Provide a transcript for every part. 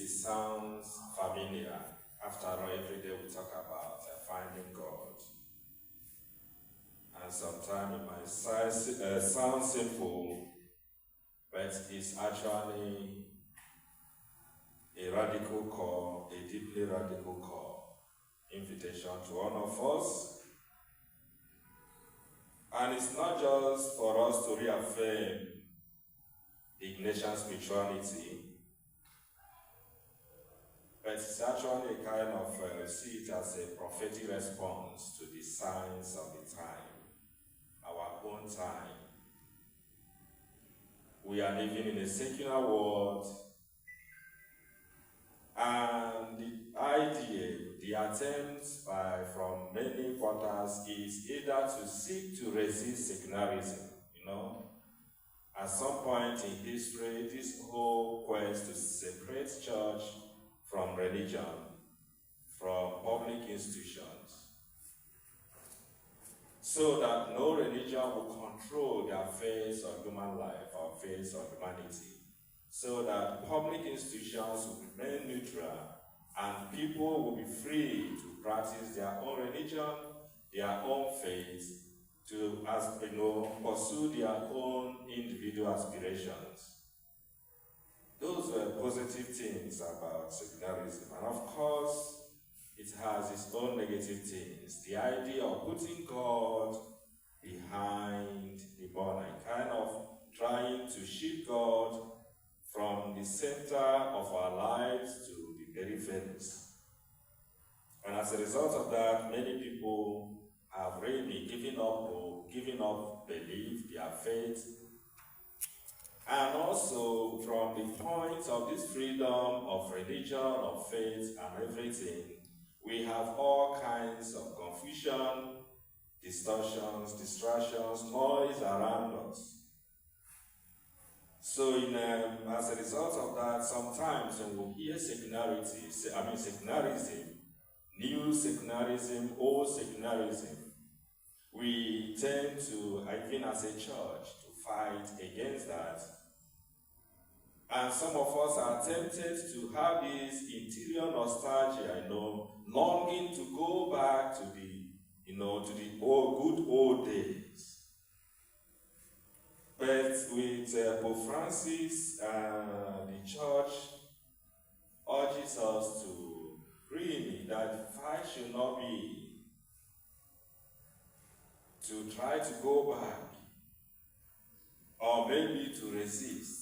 it sounds familiar. After all, every day we talk about finding God. And sometimes it might sound simple, but it's actually a radical call, a deeply radical call, invitation to all of us. And it's not just for us to reaffirm Ignatian spirituality, but it's actually a kind of, see it as a prophetic response to the signs of the time, our own time. We are living in a secular world, and the idea, the attempt from many quarters is either to seek to resist secularism, At some point in history, this whole quest to separate church from religion, from public institutions, so that no religion will control the affairs of human life or affairs of humanity, so that public institutions will remain neutral and people will be free to practice their own religion, their own faith, to pursue their own individual aspirations. Those were positive things about secularism. And of course, it has its own negative things. The idea of putting God behind the border, kind of trying to shift God from the center of our lives to the peripheries. And as a result of that, many people have really given up hope, given up belief, their faith. And also, from the point of this freedom of religion, of faith, and everything, we have all kinds of confusion, distortions, distractions, noise around us. So, as a result of that, sometimes when we hear secularism, new secularism, old secularism, we tend to, even as a church, to fight against that. And some of us are tempted to have this interior nostalgia, longing to go back to the good old days. But with Pope Francis, the church urges us to really that the fight should not be to try to go back or maybe to resist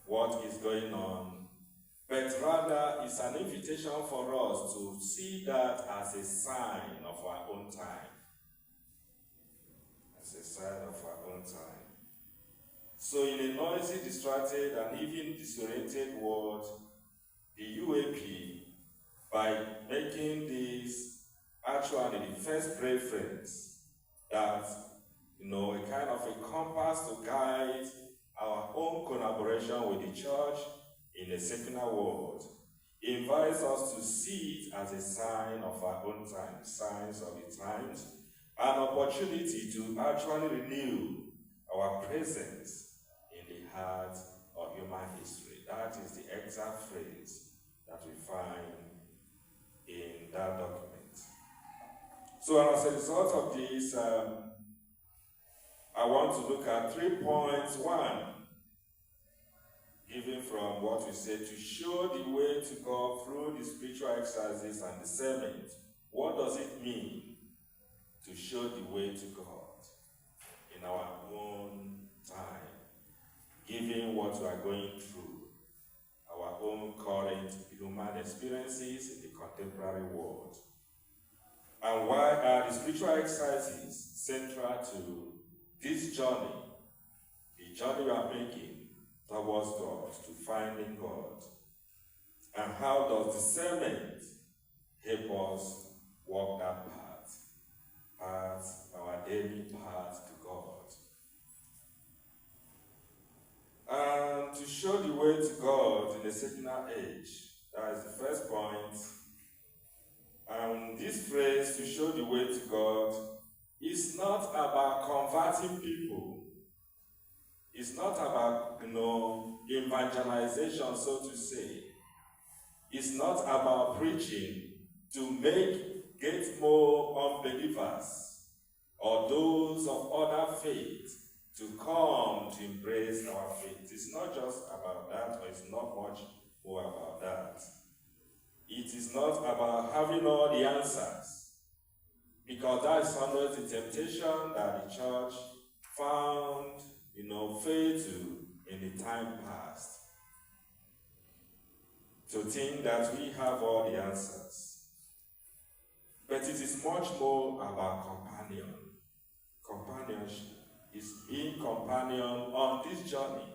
what is going on, but rather it's an invitation for us to see that as a sign of our own time. As a sign of our own time. So in a noisy, distracted, and even disoriented world, the UAP, by making this actually the first preference, that, a kind of a compass to guide our own collaboration with the church in a secular world, invites us to see it as a sign of our own time, signs of the times, an opportunity to actually renew our presence in the heart of human history. That is the exact phrase that we find in that document. So as a result of this, I want to look at 3 points. 1, given from what we said, to show the way to God through the spiritual exercises and discernment. What does it mean to show the way to God in our own time, given what we are going through, our own current human experiences in the contemporary world? And why are the spiritual exercises central to this journey, the journey we are making towards God, to finding God? And how does discernment help us walk that path, our daily path to God? And to show the way to God in the secular age, that is the first point. And this phrase, to show the way to God, is not about converting people. It's not about, evangelization, so to say. is not about preaching to get more unbelievers or those of other faith to come to embrace our faith. It's not just about that, or it's not much more about that. It is not about having all the answers, because that is always the temptation that the church found, fatal in the time past. To think that we have all the answers. But it is much more about companionship. Is being companion on this journey.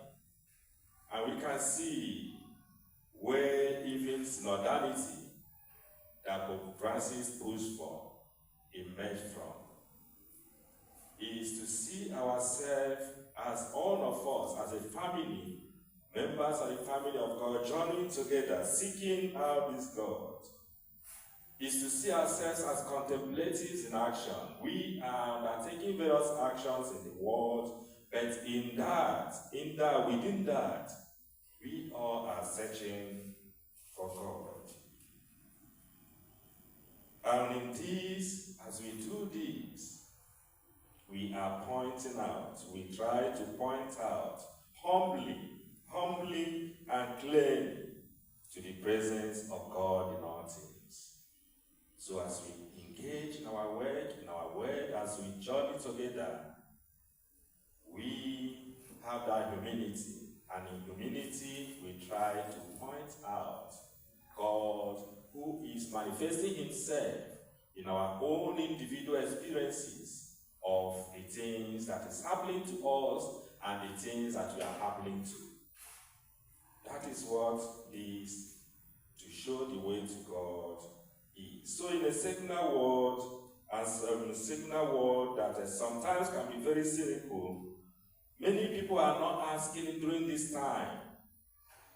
And we can see where even synodality that Pope Francis pushed for emerged from. Is to see ourselves as all of us, as a family, members of the family of God, journeying together, seeking out this God. Is to see ourselves as contemplatives in action. We are taking various actions in the world, but within that, we all are searching for God. And in this, as we do this, we are pointing out, we try to point out humbly and clearly to the presence of God in all things. So as we engage in our work, as we journey together, we have that humility. And in humility, we try to point out God who is manifesting himself in our own individual experiences of the things that is happening to us and the things that we are happening to. That is what is to show the way to God. So in a secular world, that sometimes can be very cynical, many people are not asking during this time,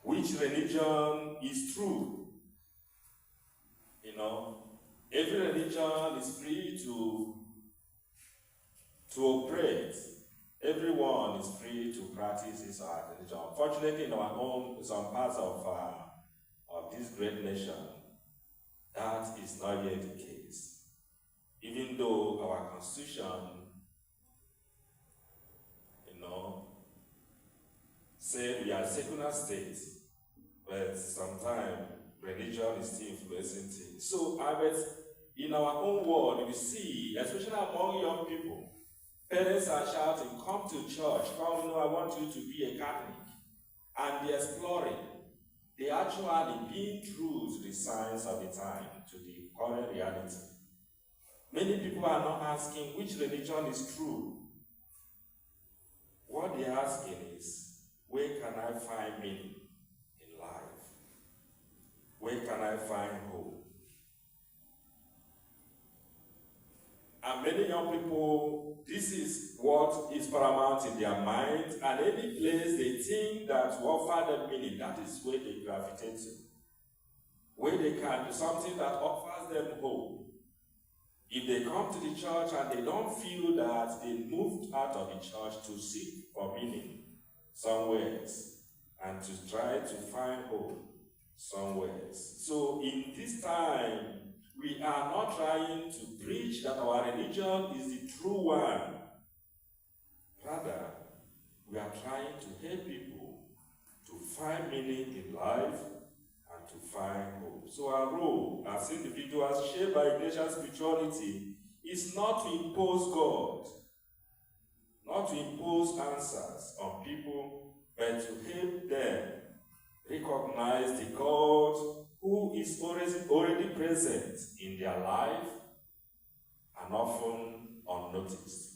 which religion is true? Every religion is free to operate. Everyone is free to practice his religion. Unfortunately, in some parts of this great nation, that is not yet the case. Even though our constitution, said we are a secular state, but sometimes religion is still influencing things. So, in our own world, we see, especially among young people, parents are shouting, "Come to church, come, I want you to be a Catholic." And they're exploring. They actually being true to the signs of the time, to the current reality. Many people are not asking which religion is true. What they're asking is, where can I find meaning in life? Where can I find hope? And many young people, this is what is paramount in their mind, and any place they think that will offer them meaning, that is where they gravitate to. Where they can do something that offers them hope. If they come to the church and they don't feel that they moved out of the church to seek for meaning somewhere else, and to try to find hope somewhere else. So in this time, we are not trying to preach that our religion is the true one. Rather, we are trying to help people to find meaning in life and to find hope. So our role as individuals shaped by Ignatian spirituality is not to impose God, not to impose answers on people, but to help them recognize the God who is already present in their life and often unnoticed.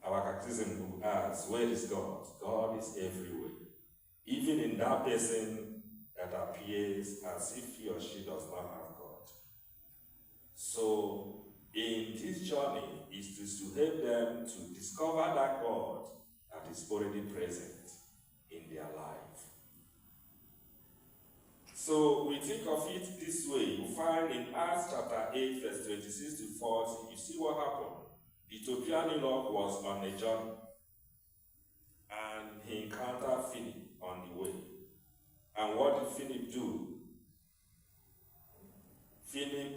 Our catechism will ask, where is God? God is everywhere. Even in that person that appears as if he or she does not have God. So, in this journey is to help them to discover that God that is already present in their life. So we think of it this way. You find in Acts chapter 8, verse 26 to 40, you see what happened. The Ethiopian eunuch was on a journey, and he encountered Philip on the way. And what did Philip do? Philip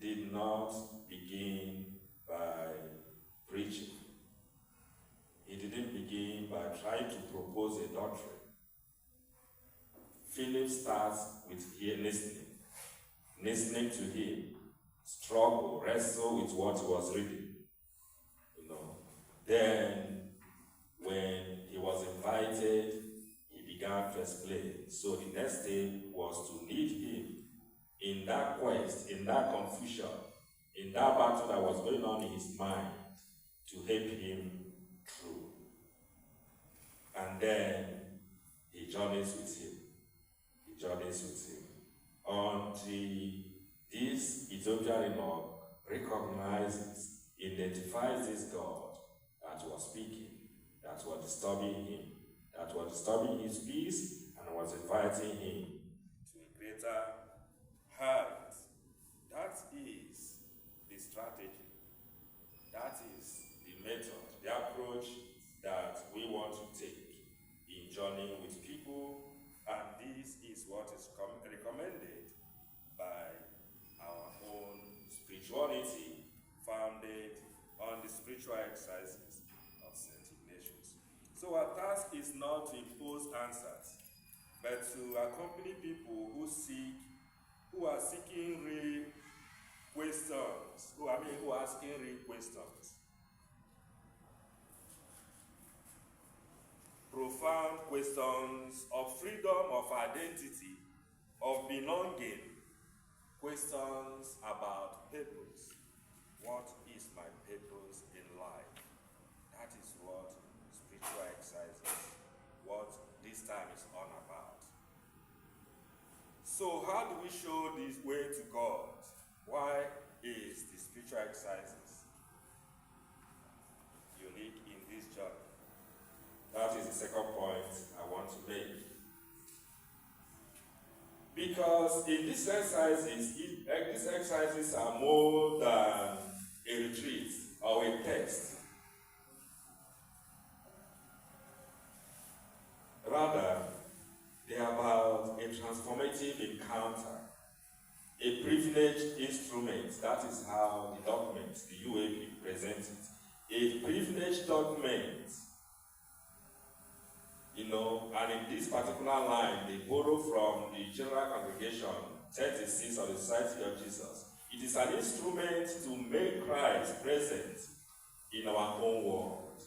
did not begin by preaching. He didn't begin by trying to propose a doctrine. Philip starts with listening to him, struggle, wrestle with what he was reading. Then, when he was invited, he began to explain. So the next thing was to lead him in that quest, in that confusion, in that battle that was going on in his mind, to help him through. And then he journeys with him. Until this Ethiopian eunuch recognizes, identifies this God that was speaking, that was disturbing him, that was disturbing his peace, and was inviting him to a greater height. That is the strategy. That is the method, the approach that we want to take in journeying with people, and this is what is recommended by our own spirituality, founded on the spiritual exercises of St. Ignatius. So our task is not to impose answers, but to accompany people who are seeking real questions, who are asking real questions. Profound questions of freedom, of identity, of belonging, questions about purpose. What is my purpose in life? That is what spiritual exercises, what this time is all about. So how do we show this way to God? Why is the spiritual exercises unique in this journey? That is the second point I want to make. Because in these exercises are more than a retreat or a text. Rather, they are about a transformative encounter, a privileged instrument. That is how the document, the UAP, presents it. A privileged document. And in this particular line, they borrow from the General Congregation 36 of the Society of Jesus. It is an instrument to make Christ present in our own world.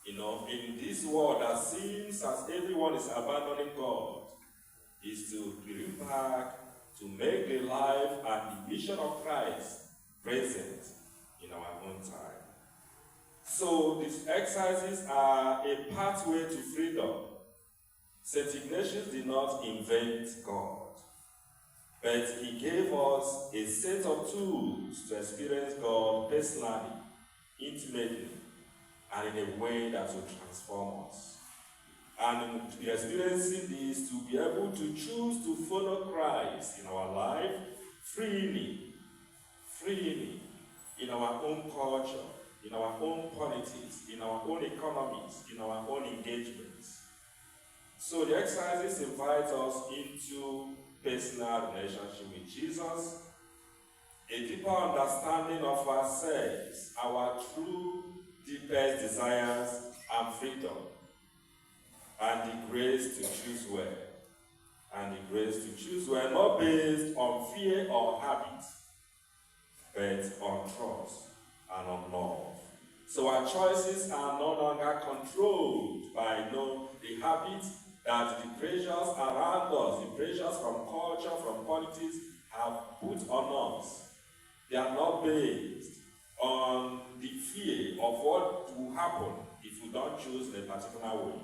In this world that seems as everyone is abandoning God, is to bring back, to make the life and the mission of Christ present in our own time. So these exercises are a pathway to freedom. St. Ignatius did not invent God, but he gave us a set of tools to experience God personally, intimately, and in a way that will transform us. And to be experiencing this, to be able to choose to follow Christ in our life freely, in our own culture, in our own politics, in our own economies, in our own engagements. So the exercises invite us into personal relationship with Jesus, a deeper understanding of ourselves, our true, deepest desires and freedom, and the grace to choose well. And the grace to choose well, not based on fear or habit, but on trust and on love. So our choices are no longer controlled by the habits that the pressures around us, the pressures from culture, from politics, have put on us. They are not based on the fear of what will happen if you don't choose in a particular way.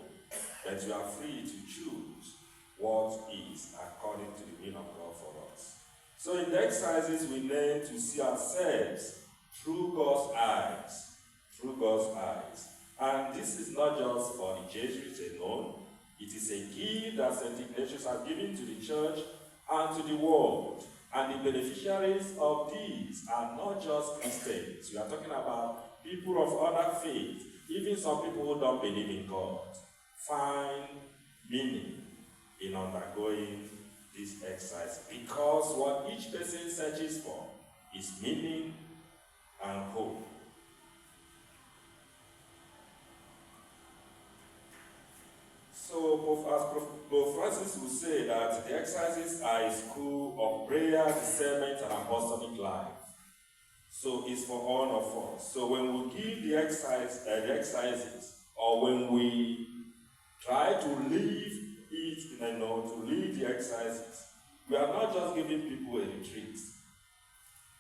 But you are free to choose what is according to the will of God for us. So in the exercises, we learn to see ourselves through God's eyes. Through God's eyes. And this is not just for the Jesuits alone. It is a gift that St. Ignatius has given to the church and to the world. And the beneficiaries of these are not just Christians. We are talking about people of other faiths, even some people who don't believe in God. Find meaning, in undergoing this exercise, because what each person searches for is meaning and hope. So, as Pope Francis will say, that the exercises are a school of prayer, discernment, and apostolic life. So it's for all of us. So when we give the exercises, or when we try to live it, to live the exercises, we are not just giving people a retreat.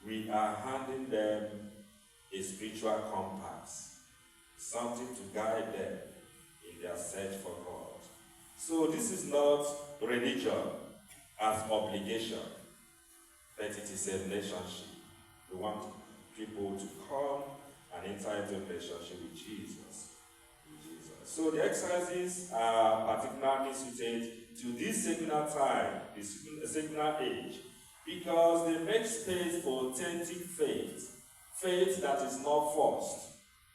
We are handing them a spiritual compass, something to guide them in their search for God. So this is not religion as obligation, but it is a relationship. We want people to come and enter into a relationship with Jesus. So the exercises are particularly suited to this secular time, this secular age, because they make space for authentic faith, faith that is not forced,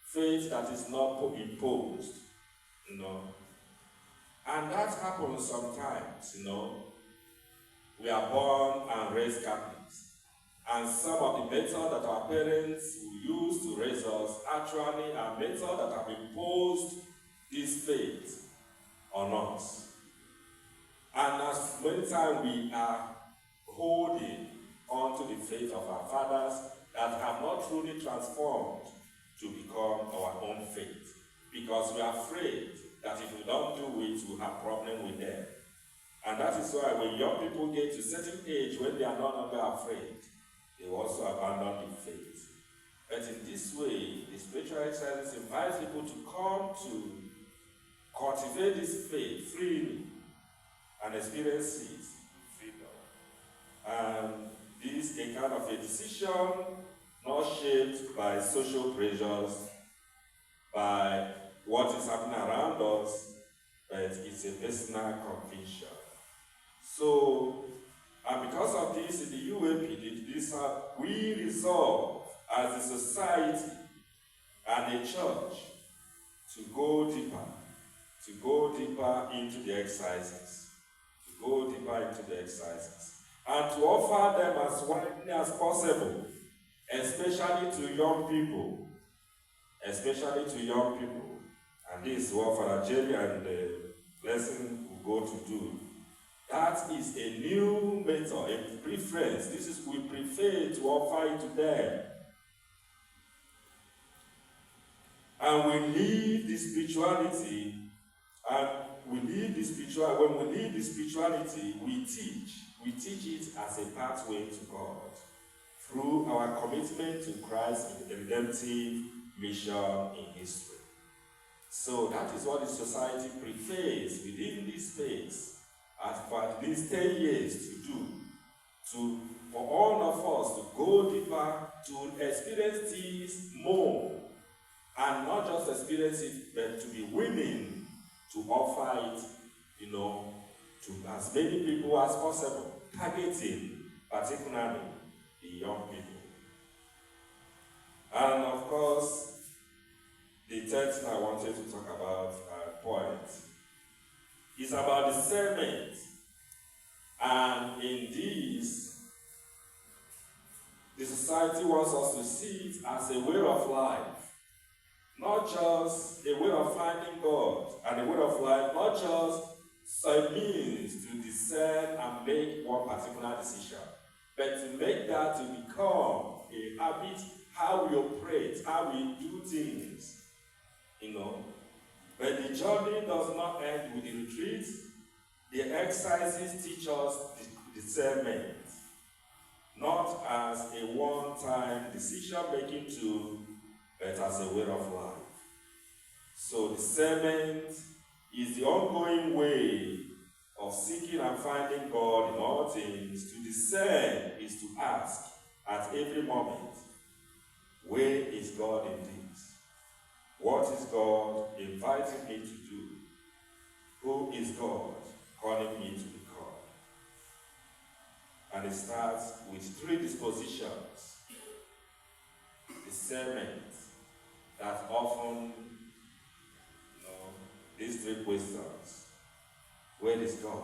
faith that is not imposed, And that happens sometimes, We are born and raised Catholics. And some of the methods that our parents used to raise us actually are methods that have imposed this faith on us. And as many times we are holding on to the faith of our fathers that have not truly transformed to become our own faith. Because we are afraid that if we don't do it, we'll have problem with them. And that is why when young people get to a certain age, when they are no longer afraid, they also abandon the faith. But in this way, the spiritual exercises invite people to come to cultivate this faith freely and experience it freedom. And this is a kind of a decision not shaped by social pressures, by what is happening around us, but it's a personal conviction. So, and because of this, in the UAP, we resolve as a society and a church to go deeper into the exercises, and to offer them as widely as possible, especially to young people. And this is what Father Jerry and the lesson will go to do. That is a new method, a preference. We prefer to offer it to them. And we live the spirituality, when we live the spirituality, we teach it as a pathway to God through our commitment to Christ's redemptive mission in history. So that is what the society prefers within this space, for at least 10 years to do, for all of us to go deeper, to experience this more, and not just experience it, but to be willing to offer it, to as many people as possible, targeting particularly the young people. And of course, the third thing I wanted to talk about, point, is about discernment. And in this, the society wants us to see it as a way of life. Not just a way of finding God, and a way of life, not just a means to discern and make one particular decision, but to make that to become a habit, how we operate, how we do things, But the journey does not end with the retreat. The exercises teach us discernment, not as a one-time decision-making tool, but as a way of life. So discernment is the ongoing way of seeking and finding God in all things. To discern is to ask at every moment, where is God in this? What is God inviting me to do? Who is God calling me to become? And it starts with 3 dispositions. Discernment, that often, these 3 questions. Where is God?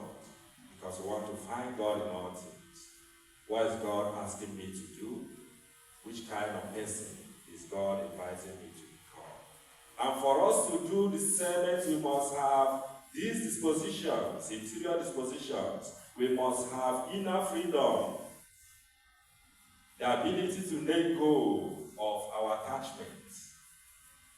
because we want to find God in all things. What is God asking me to do? Which kind of person is God inviting me to become? And for us to do discernment, we must have these dispositions, interior dispositions. We must have inner freedom, the ability to let go of our attachments,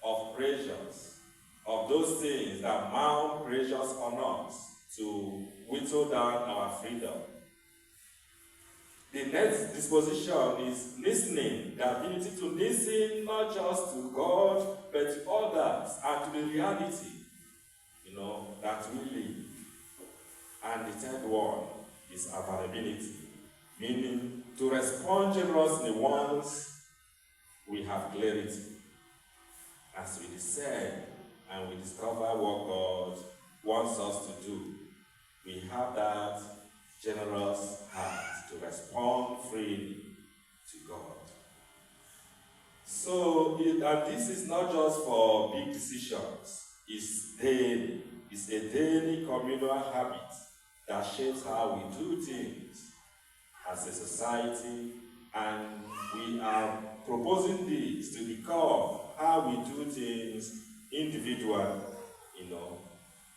of pressures, of those things that mount pressures on us to whittle down our freedom. The next disposition is listening, the ability to listen not just to God, but to others and to the reality, that we live. And the third one is availability, meaning to respond generously once we have clarity. As we discern and we discover what God wants us to do, we have that generous heart to respond freely to God. So, and this is not just for big decisions, it's daily. It's a daily communal habit that shapes how we do things as a society, and we are proposing this to become how we do things individually.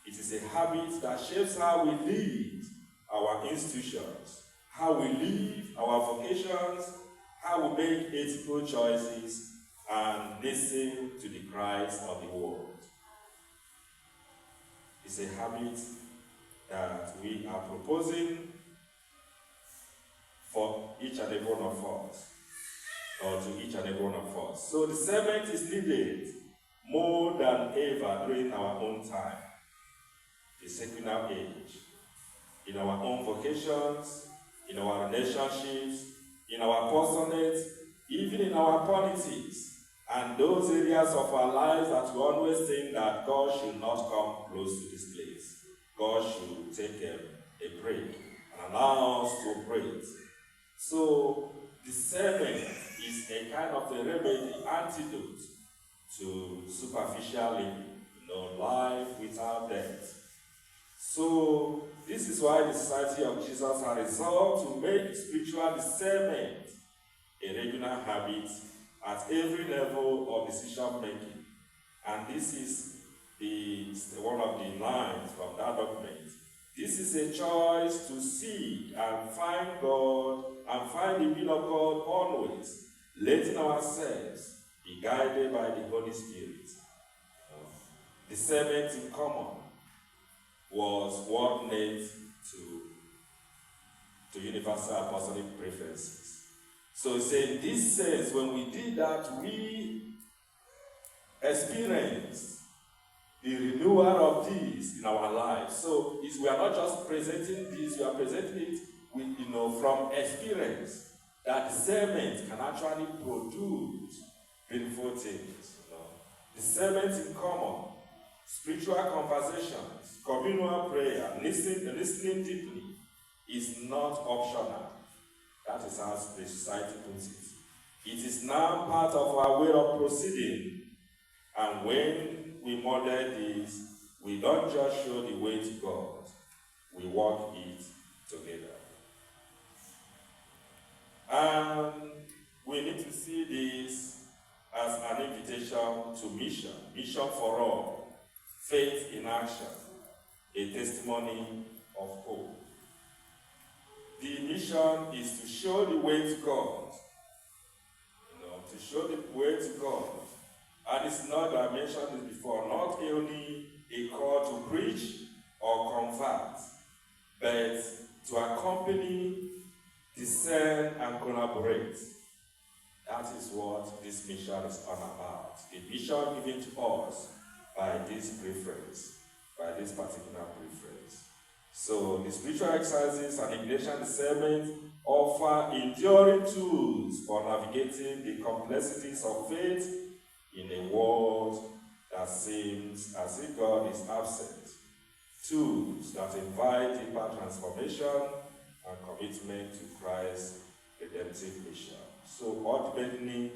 It is a habit that shapes how we lead our institutions, how we live our vocations, how we make ethical choices, and listen to the cries of the world. It's a habit that we are proposing for each and every one of us, or to each and every one of us. So discernment is needed more than ever during our own time, the secular age, in our own vocations, in our relationships, in our personate, even in our politics, and those areas of our lives that we always think that God should not come close to this place. God should take a break and allow us to operate. So discernment is a kind of a remedy, antidote to superficial living, life without death. So this is why the Society of Jesus has resolved to make spiritual discernment a regular habit at every level of decision making. And this is one of the lines from that document. This is a choice to seek and find God and find the will of God always, letting ourselves be guided by the Holy Spirit. Discernment in common was what led to universal apostolic preferences. So it's in this sense, when we did that, we experienced the renewal of this in our lives. So we are not just presenting this, we are presenting it with, from experience, that discernment can actually produce beautiful things. Discernment in common, spiritual conversations, communal prayer, listening deeply is not optional. That is how the society puts it. It is now part of our way of proceeding. And when we model this, we don't just show the way to God, we walk it together. And we need to see this as an invitation to mission for all, faith in action, a testimony of hope. The mission is to show the way to God, to show the way to God. And it's not, I mentioned this before, not only a call to preach or convert, but to accompany, discern, and collaborate. That is what this mission is all about. The mission given to us by this preference, by this particular preference. So the spiritual exercises and ignatian discernment offer enduring tools for navigating the complexities of faith in a world that seems as if God is absent. Tools that invite deeper transformation and commitment to Christ's redemptive mission. So ultimately,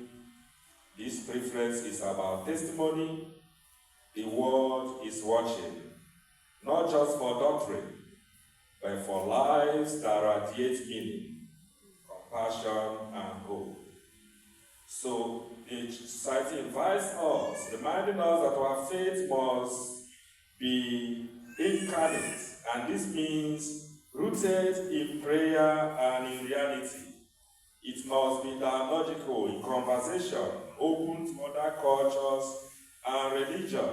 this preference is about testimony. The world is watching, not just for doctrine, but for lives that radiate meaning, compassion, and hope. So the society invites us, reminding us that our faith must be incarnate, and this means rooted in prayer and in reality. It must be dialogical in conversation, open to other cultures and religion,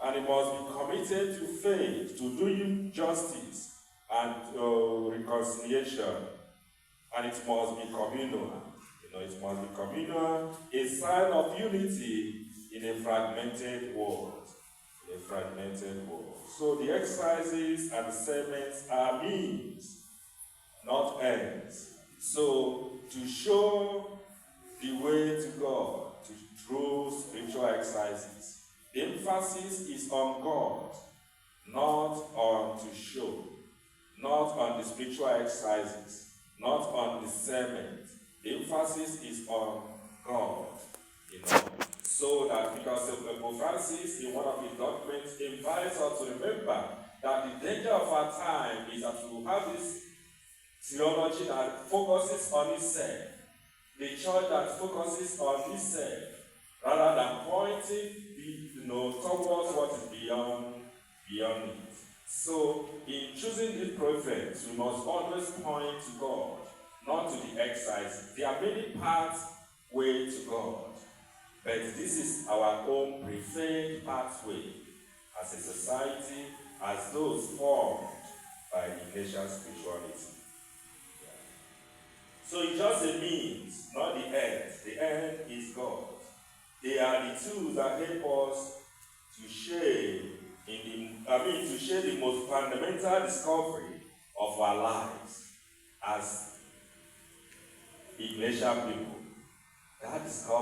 and it must be committed to faith, to doing justice and reconciliation, and it must be communal. It must be communal, a sign of unity in a fragmented world. So the exercises and the sermons are means, not ends. So to show the way to God through spiritual exercises, the emphasis is on God, not on to show, not on the spiritual exercises, not on the sermons. The emphasis is on God, so that because Pope Francis, in one of his documents, invites us to remember that the danger of our time is that we have this theology that focuses on itself, the church that focuses on itself, rather than pointing towards what is beyond it. So, in choosing these prophets, we must always point to God, not to the exercises. There are many pathways to God, but this is our own preferred pathway as a society, as those formed by Ignatian spirituality. So it's just a means, not the end. The end is God. They are the tools that help us to share the most fundamental discovery of our lives as Ignatian people. That discovery